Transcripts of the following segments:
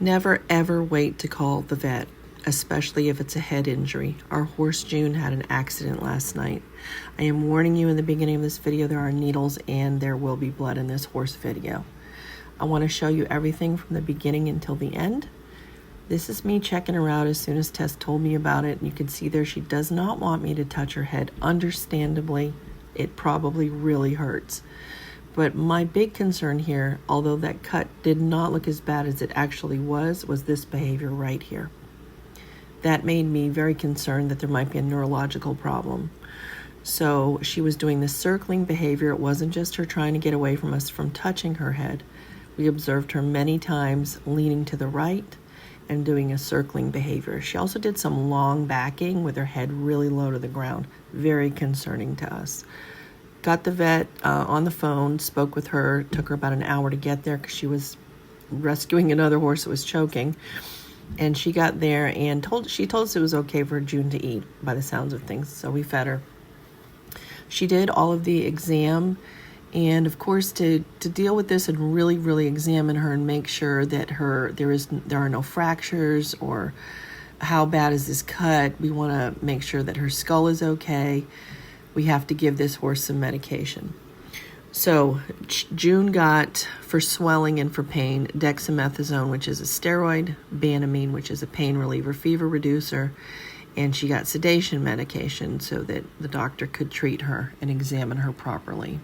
Never ever wait to call the vet, especially if it's a head injury. Our horse June had an accident last night. I am warning you in the beginning of this video, there are needles and there will be blood in this horse video. I want to show you everything from the beginning until the end. This is me checking her out as soon as Tess told me about it. And you can see there she does not want me to touch her head. Understandably, it probably really hurts. But my big concern here, although that cut did not look as bad as it actually was this behavior right here. That made me very concerned that there might be a neurological problem. So she was doing this circling behavior. It wasn't just her trying to get away from us from touching her head. We observed her many times leaning to the right and doing a circling behavior. She also did some long backing with her head really low to the ground. Very concerning to us. Got the vet on the phone, spoke with her. Took her about an hour to get there because she was rescuing another horse that was choking. And she got there and she told us it was okay for June to eat by the sounds of things. So we fed her. She did all of the exam. And of course, to deal with this and really examine her and make sure that there are no fractures or how bad is this cut, we want to make sure that her skull is okay. We have to give this horse some medication. So June got, for swelling and for pain, dexamethasone, which is a steroid, Banamine, which is a pain reliever, fever reducer, and she got sedation medication so that the doctor could treat her and examine her properly.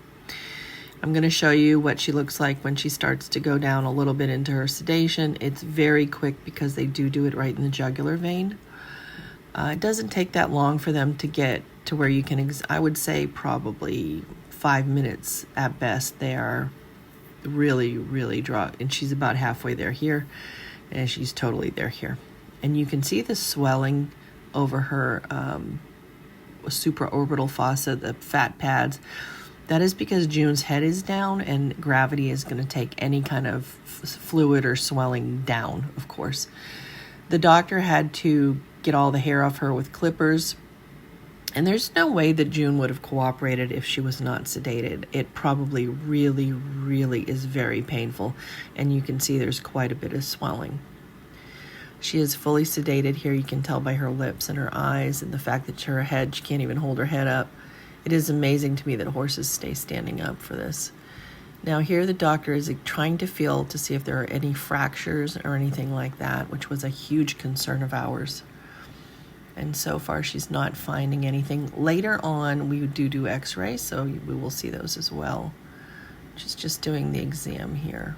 I'm going to show you what she looks like when she starts to go down a little bit into her sedation. It's very quick because they do it right in the jugular vein. It doesn't take that long for them to get to where you can, I would say probably 5 minutes at best. They are really drugged. And she's about halfway there here, and she's totally there here. And you can see the swelling over her supraorbital fossa, the fat pads. That is because June's head is down and gravity is going to take any kind of fluid or swelling down, of course. The doctor had to get all the hair off her with clippers. And there's no way that June would have cooperated if she was not sedated. It probably really is very painful. And you can see there's quite a bit of swelling. She is fully sedated here. You can tell by her lips and her eyes and the fact that her head, she can't even hold her head up. It is amazing to me that horses stay standing up for this. Now here the doctor is trying to feel to see if there are any fractures or anything like that, which was a huge concern of ours. And so far she's not finding anything. Later on we do x-rays, so we will see those as well. She's just doing the exam here.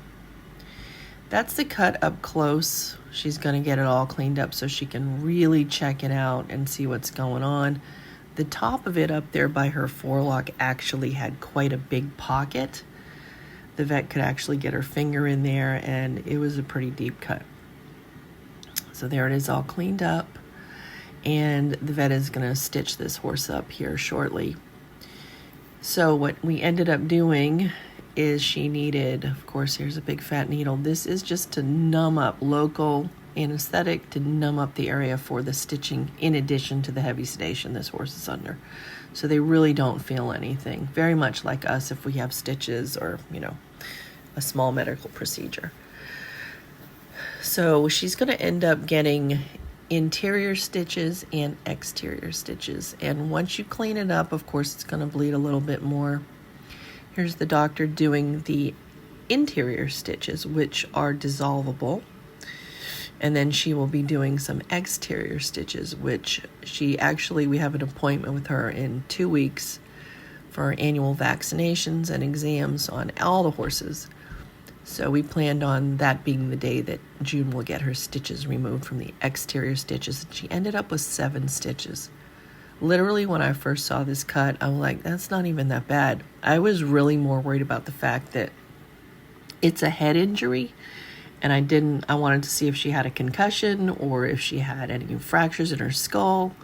That's the cut up close. She's going to get it all cleaned up so she can really check it out and see what's going on. The top of it up there by her forelock actually had quite a big pocket. The vet could actually get her finger in there, and it was a pretty deep cut. So there it is all cleaned up. And the vet is going to stitch this horse up here shortly. So what we ended up doing is she needed, of course, here's a big fat needle. This is just to numb up, local anesthetic to numb up the area for the stitching, in addition to the heavy sedation this horse is under. So they really don't feel anything. Very much like us if we have stitches or, a small medical procedure. So she's going to end up getting interior stitches and exterior stitches. And once you clean it up, of course, it's going to bleed a little bit more. Here's the doctor doing the interior stitches, which are dissolvable. And then she will be doing some exterior stitches, which we have an appointment with her in 2 weeks for annual vaccinations and exams on all the horses. So we planned on that being the day that June will get her stitches removed from the exterior stitches. She ended up with 7 stitches. Literally, when I first saw this cut, I'm like, that's not even that bad. I was really more worried about the fact that it's a head injury, and I wanted to see if she had a concussion or if she had any fractures in her skull.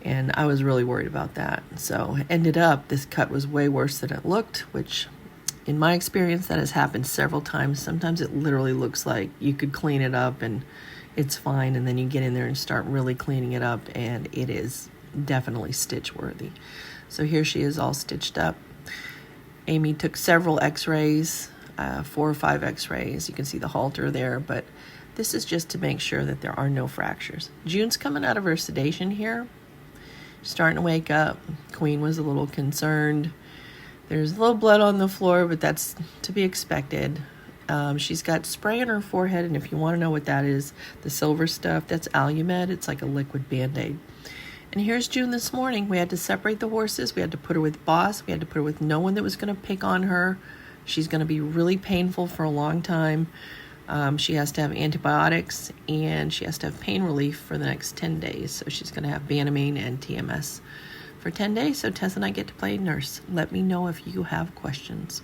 And I was really worried about that. So ended up, this cut was way worse than it looked, which in my experience, that has happened several times. Sometimes it literally looks like you could clean it up and it's fine, and then you get in there and start really cleaning it up, and it is definitely stitch worthy. So here she is all stitched up. Amy took several x-rays. 4 or 5 x-rays. You can see the halter there, but this is just to make sure that there are no fractures. June's coming out of her sedation here. She's starting to wake up. Queen was a little concerned. There's a little blood on the floor, but that's to be expected. She's got spray on her forehead, and if you want to know what that is, the silver stuff, that's Alumed. It's like a liquid Band-Aid. And here's June this morning. We had to separate the horses. We had to put her with Boss. We had to put her with no one that was going to pick on her. She's going to be really painful for a long time. She has to have antibiotics, and she has to have pain relief for the next 10 days. So she's going to have Banamine and TMS for 10 days. So Tess and I get to play nurse. Let me know if you have questions.